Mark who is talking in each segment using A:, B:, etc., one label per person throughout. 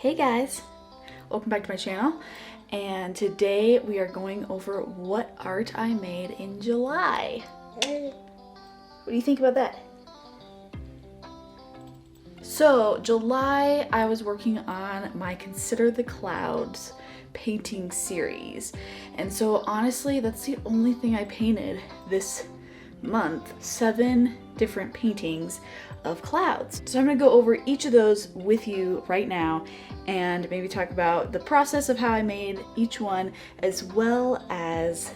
A: Hey guys, welcome back to my channel, and today we are going over what art I made in July. What do you think about that? So July I was working on my Consider the Clouds painting series, and so honestly that's the only thing I painted this month. 7 different paintings of clouds. So I'm gonna go over each of those with you right now and maybe talk about the process of how I made each one, as well as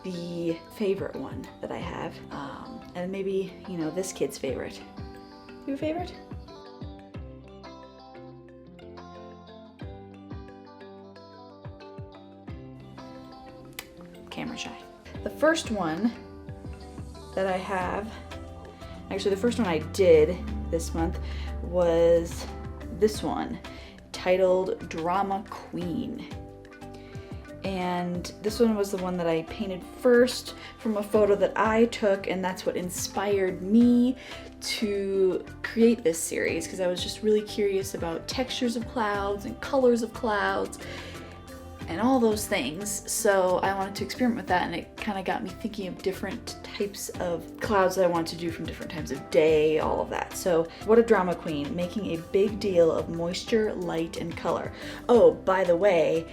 A: the favorite one that I have, and maybe, you know, this kid's favorite. Your favorite? Camera shy. The first one that I have, actually the first one I did this month was this one, titled Drama Queen. And this one was the one that I painted first from a photo that I took, and that's what inspired me to create this series, because I was just really curious about textures of clouds and colors of clouds and all those things. So I wanted to experiment with that, and it kind of got me thinking of different types of clouds that I wanted to do from different times of day, all of that. So what a drama queen, making a big deal of moisture, light, and color. Oh, by the way,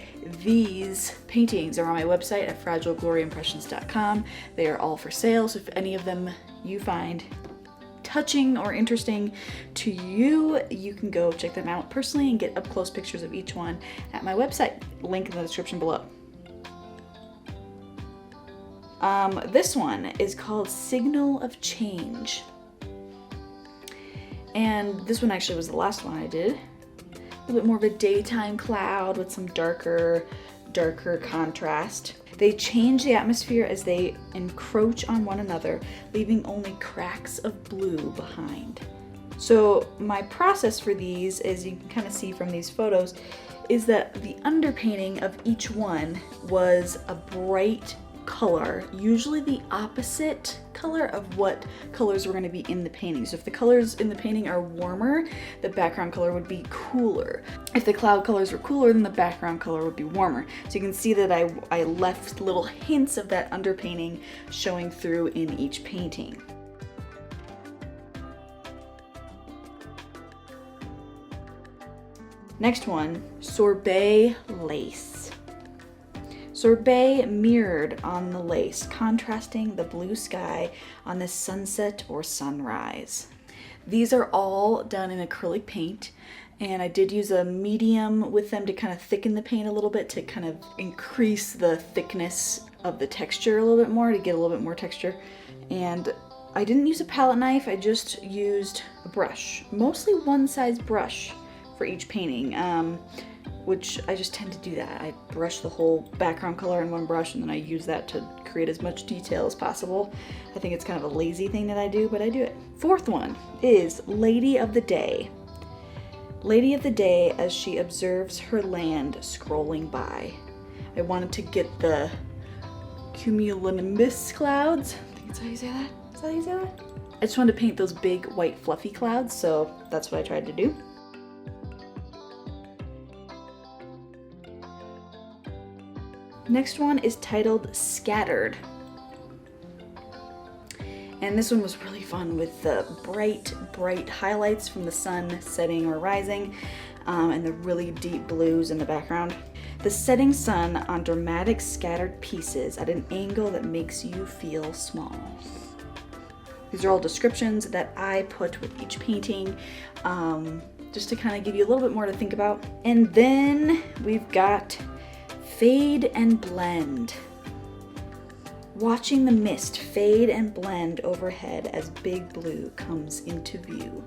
A: these paintings are on my website at fragilegloryimpressions.com. They are all for sale, so if any of them you find touching or interesting to you, you can go check them out personally and get up close pictures of each one at my website. Link in the description below. This one is called Signal of Change. And this one actually was the last one I did. A little bit more of a daytime cloud with some darker contrast. They change the atmosphere as they encroach on one another, leaving only cracks of blue behind. So my process for these, as you can kind of see from these photos, is that the underpainting of each one was a bright color, usually the opposite color of what colors were going to be in the painting. So if the colors in the painting are warmer, the background color would be cooler. If the cloud colors were cooler, then the background color would be warmer. So you can see that I left little hints of that underpainting showing through in each painting. Next one, Sorbet Lace. Sorbet mirrored on the lace, contrasting the blue sky on this sunset or sunrise. These are all done in acrylic paint, and I did use a medium with them to kind of thicken the paint a little bit, to kind of increase the thickness of the texture a little bit more, to get a little bit more texture. And I didn't use a palette knife, I just used a brush, mostly one size brush for each painting. Which I just tend to do that. I brush the whole background color in one brush, and then I use that to create as much detail as possible. I think it's kind of a lazy thing that I do, but I do it. Fourth one is Lady of the Day. Lady of the Day as she observes her land scrolling by. I wanted to get the cumulonimbus clouds. I think that's how you say that. Is that how you say that? I just wanted to paint those big white fluffy clouds, so that's what I tried to do. Next one is titled Scattered. And this one was really fun with the bright highlights from the sun setting or rising, and the really deep blues in the background. The setting sun on dramatic scattered pieces at an angle that makes you feel small. These are all descriptions that I put with each painting, just to kind of give you a little bit more to think about. And then we've got Fade and Blend. Watching the mist fade and blend overhead as Big Blue comes into view.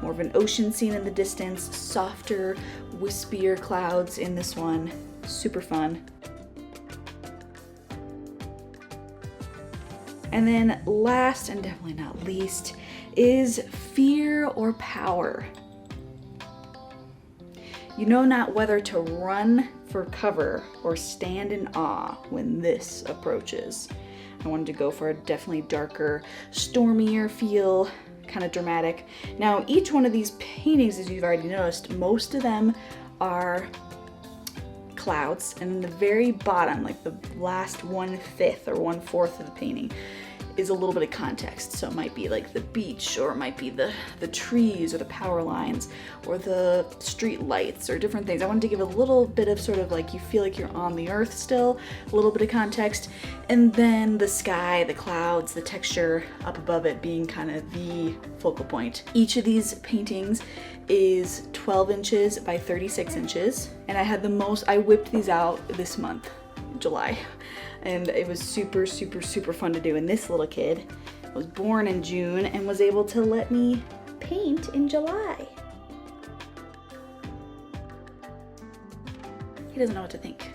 A: More of an ocean scene in the distance, softer, wispier clouds in this one. Super fun. And then last and definitely not least is Fear or Power. You know not whether to run for cover or stand in awe when this approaches. I wanted to go for a definitely darker, stormier feel kind of dramatic. Now, each one of these paintings, as you've already noticed, most of them are clouds, and the very bottom, like the last 1/5 or 1/4 of the painting, is a little bit of context. So it might be like the beach, or it might be the trees, or the power lines, or the street lights, or different things. I wanted to give a little bit of sort of like you feel like you're on the earth still, a little bit of context, and then the sky, the clouds, the texture up above it being kind of the focal point. Each of these paintings is 12 inches by 36 inches, and I whipped these out this month, July. And it was super, super, super fun to do. And this little kid was born in June and was able to let me paint in July. He doesn't know what to think.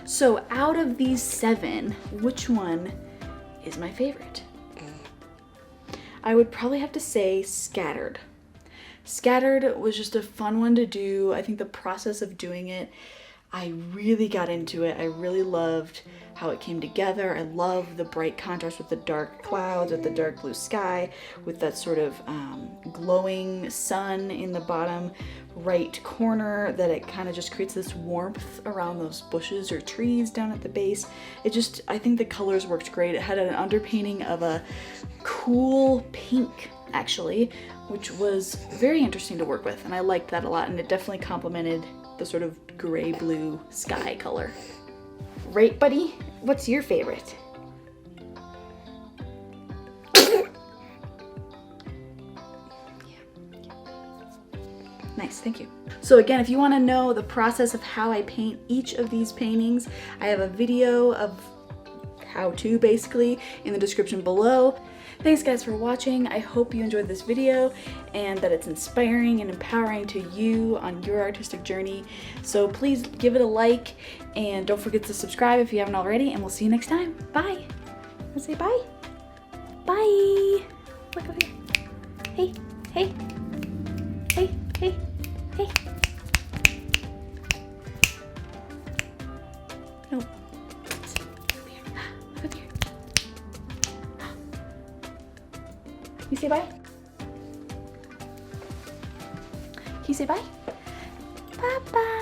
A: So out of these 7, which one is my favorite? I would probably have to say Scattered. Scattered was just a fun one to do. I think the process of doing it, I really got into it. I really loved how it came together. I love the bright contrast with the dark clouds, with the dark blue sky, with that sort of glowing sun in the bottom right corner, that it kind of just creates this warmth around those bushes or trees down at the base. I think the colors worked great. It had an underpainting of a cool pink, actually, which was very interesting to work with, and I liked that a lot, and it definitely complemented the sort of gray blue sky color. Right, buddy? What's your favorite? Nice, thank you. So again, if you want to know the process of how I paint each of these paintings, I have a video of how to basically in the description below. Thanks guys for watching. I hope you enjoyed this video and that it's inspiring and empowering to you on your artistic journey. So please give it a like and don't forget to subscribe if you haven't already, and we'll see you next time. Bye. Let's say bye. Bye. Look over here. Hey, hey, hey, hey, hey. No. Look up here. You say bye? Can you say bye? Bye-bye.